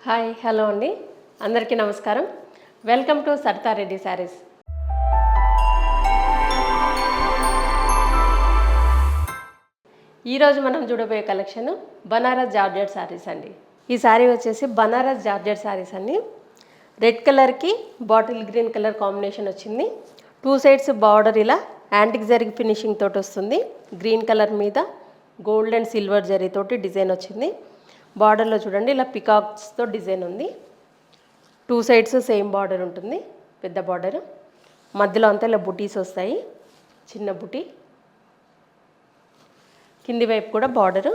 Hi hello అండి, అందరికీ నమస్కారం. Welcome to Saritha Reddy saris. ఈరోజు మనం చూడబోయే కలెక్షన్ బనారస్ జార్జెట్ శారీస్ అండి. ఈ శారీ వచ్చేసి బనారస్ జార్జెట్ శారీస్ అండి. రెడ్ కలర్కి బాటిల్ గ్రీన్ కలర్ కాంబినేషన్ వచ్చింది. టూ సైడ్స్ బార్డర్ ఇలా యాంటిక్ జరీ ఫినిషింగ్ తోటి వస్తుంది. గ్రీన్ కలర్ మీద గోల్డ్ అండ్ సిల్వర్ జరీ తోటి డిజైన్ వచ్చింది. బార్డర్లో చూడండి ఇలా పికాక్స్తో డిజైన్ ఉంది. టూ సైడ్స్ సేమ్ బార్డర్ ఉంటుంది, పెద్ద బార్డర్. మధ్యలో అంతా ఇలా బుటీస్ వస్తాయి, చిన్న బుటీ. కింది వైపు కూడా బార్డరు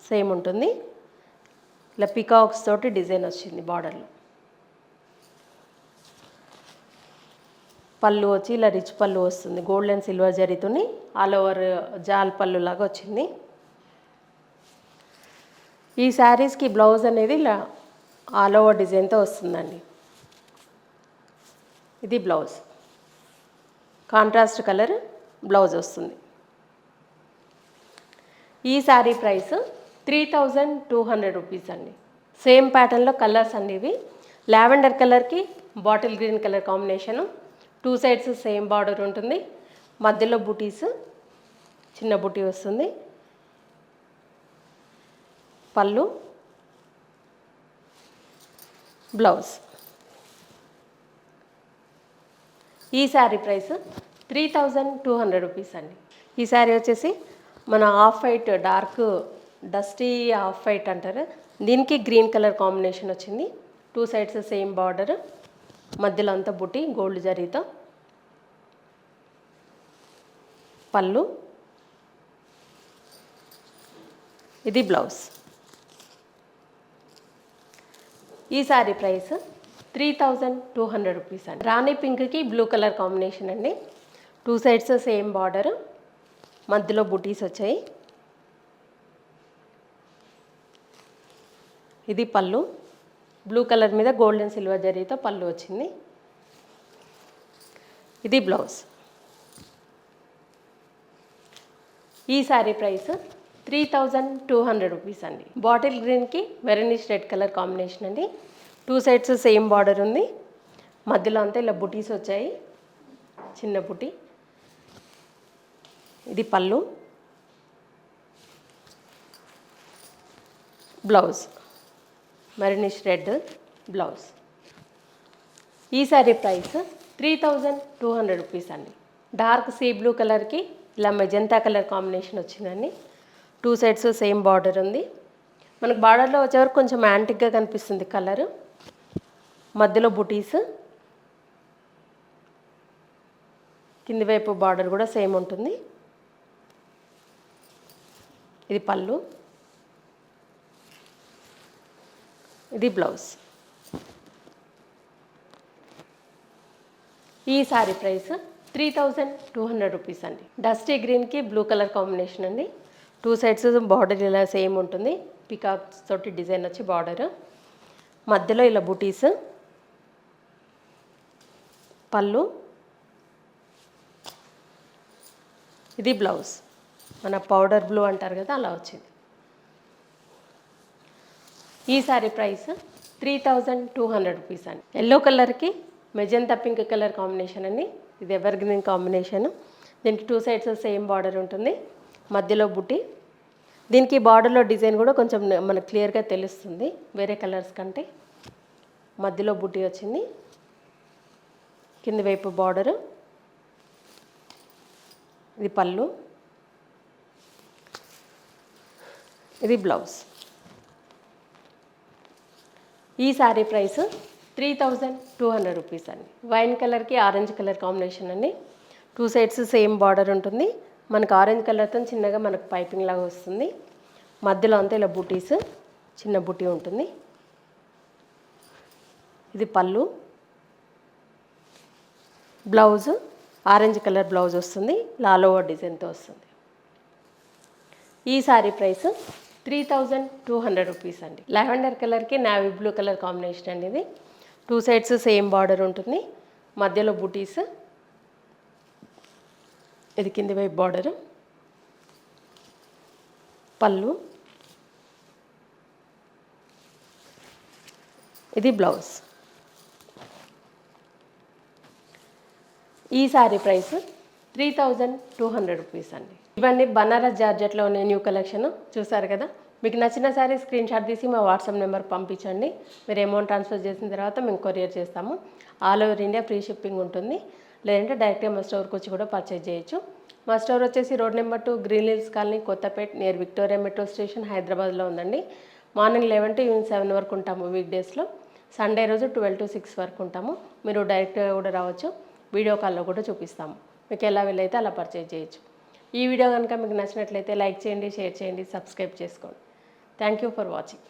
సేమ్ ఉంటుంది. ఇలా పికాక్స్ తోటి డిజైన్ వచ్చింది బార్డర్లో. పళ్ళు వచ్చి ఇలా రిచ్ పళ్ళు వస్తుంది, గోల్డ్ అండ్ సిల్వర్ జరీతోని ఆల్ ఓవర్ జాల్ పళ్ళు లాగా వచ్చింది. ఈ శారీస్కి బ్లౌజ్ అనేది ఇలా ఆల్ ఓవర్ డిజైన్తో వస్తుందండి. ఇది బ్లౌజ్, కాంట్రాస్ట్ కలర్ బ్లౌజ్ వస్తుంది. ఈ శారీ ప్రైస్ 3200 రూపీస్ అండి. సేమ్ ప్యాటర్న్లో కలర్స్ అండి ఇవి. లావెండర్ కలర్కి bottle green colour combination. Two sides same border ఉంటుంది. మధ్యలో బుటీస్, చిన్న బుటీ వస్తుంది. పళ్ళు, బ్లౌజ్. ఈ శారీ ప్రైస్ 3200 రూపీస్ అండి. ఈ శారీ వచ్చేసి మన off white, dark dusty off white అంటారు. దీనికి గ్రీన్ కలర్ కాంబినేషన్ వచ్చింది. టూ సైడ్స్ సేమ్ బార్డర్, మధ్యలో అంతా బుట్టి గోల్డ్ జరీతో. పళ్ళు, ఇది బ్లౌజ్. ఈ శారీ ప్రైస్ 3200 రూపీస్ అండి. రాణి పింక్కి బ్లూ కలర్ కాంబినేషన్ అండి. టూ సైడ్స్ సేమ్ బార్డర్, మధ్యలో బుటీస్ వచ్చాయి. ఇది పళ్ళు, బ్లూ కలర్ మీద గోల్డ్ అండ్ సిల్వర్ జరీతో పళ్ళు వచ్చింది. ఇది బ్లౌజ్. ఈ శారీ ప్రైస్ 3200 రూపీస్ అండి. బాటిల్ గ్రీన్కి మెరూనిష్ రెడ్ కలర్ కాంబినేషన్ అండి. టూ సైడ్స్ సేమ్ బార్డర్ ఉంది. మధ్యలో అంతా ఇలా బుటీస్ వచ్చాయి, చిన్న బుటీ. ఇది పళ్ళు, బ్లౌజ్. Maroonish red blouse. ఈ శారీ ప్రైస్ 3200 రూపీస్ అండి. డార్క్ సీ బ్లూ కలర్కి ఇలా మెజంతా కలర్ కాంబినేషన్ వచ్చిందండి. టూ సైడ్స్ సేమ్ బార్డర్ ఉంది. మనకు బార్డర్లో వచ్చేవరకు కొంచెం యాంటిక్గా కనిపిస్తుంది కలరు. మధ్యలో బుటీస్, కింది వైపు బార్డర్ కూడా సేమ్ ఉంటుంది. ఇది పళ్ళు, ఇది బ్లౌజ్. ఈ శారీ ప్రైస్ 3200 రూపీస్ అండి. డస్టీ గ్రీన్కి బ్లూ కలర్ కాంబినేషన్ అండి. టూ సైడ్స్ బార్డర్ ఇలా సేమ్ ఉంటుంది. పికాక్స్ తోటి డిజైన్ వచ్చి బార్డర్, మధ్యలో ఇలా బుటీస్. పళ్ళు, ఇది బ్లౌజ్. మన పౌడర్ బ్లూ అంటారు కదా, అలా వచ్చింది. ఈ శారీ ప్రైస్ 3200 రూపీస్ అండి. ఎల్లో కలర్కి మెజంతా పింక్ కలర్ కాంబినేషన్ అండి. ఇది ఎవర్ గ్రీన్ కాంబినేషన్. దీనికి టూ సైడ్స్ సేమ్ బార్డర్ ఉంటుంది, మధ్యలో బుట్టి. దీనికి బార్డర్లో డిజైన్ కూడా కొంచెం మనకు క్లియర్గా తెలుస్తుంది వేరే కలర్స్ కంటే. మధ్యలో బుట్టి వచ్చింది, కింది వైపు బార్డరు. ఇది పళ్ళు, ఇది బ్లౌజ్. ఈ శారీ ప్రైస్ 3200 రూపీస్ అండి. వైన్ కలర్కి ఆరెంజ్ కలర్ కాంబినేషన్ అండి. టూ సైడ్స్ సేమ్ బార్డర్ ఉంటుంది. మనకు ఆరెంజ్ కలర్తో చిన్నగా మనకు పైపింగ్ లాగా వస్తుంది. మధ్యలో అంతా ఇలా బూటీస్, చిన్న బూటీ ఉంటుంది. ఇది పళ్ళు, బ్లౌజ్ ఆరెంజ్ కలర్ బ్లౌజ్ వస్తుంది, ఆల్ ఓవర్ డిజైన్తో వస్తుంది. ఈ శారీ ప్రైస్ 3200 రూపీస్ అండి. లావెండర్ కలర్కి నావీ బ్లూ కలర్ కాంబినేషన్ అండి. ఇది టూ సైడ్స్ సేమ్ బార్డర్ ఉంటుంది, మధ్యలో బూటీస్. ఇది కింది వైపు బార్డరు, పళ్ళు, ఇది బ్లౌజ్. ఈ సారీ ప్రైస్ 3200 రూపీస్ అండి. ఇవన్నీ బనారస్ జార్జెట్లో ఉన్న న్యూ కలెక్షన్ చూసారు కదా. మీకు నచ్చిన సారీ స్క్రీన్ షాట్ తీసి మా వాట్సాప్ నెంబర్కి పంపించండి. మీరు అమౌంట్ ట్రాన్స్ఫర్ చేసిన తర్వాత మేము కొరియర్ చేస్తాము. All over India free shipping ఉంటుంది. లేదంటే డైరెక్ట్గా మా స్టోర్కి వచ్చి కూడా పర్చేజ్ చేయొచ్చు. మా స్టోర్ వచ్చేసి road number 2 green hills colony, Kothapet, near Victoria metro station, హైదరాబాద్లో ఉందండి. మార్నింగ్ 11 to ఈవినింగ్ 7 వరకు ఉంటాము వీక్ డేస్లో. సండే రోజు 12 to 6 వరకు ఉంటాము. మీరు డైరెక్ట్గా కూడా రావచ్చు. వీడియో కాల్లో కూడా చూపిస్తాము. మీకు ఎలా వీలైతే అలా పర్చేజ్ చేయొచ్చు. ఈ వీడియో కనుక మీకు నచ్చినట్లయితే లైక్ చేయండి, షేర్ చేయండి, సబ్స్క్రైబ్ చేసుకోండి. Thank you for watching.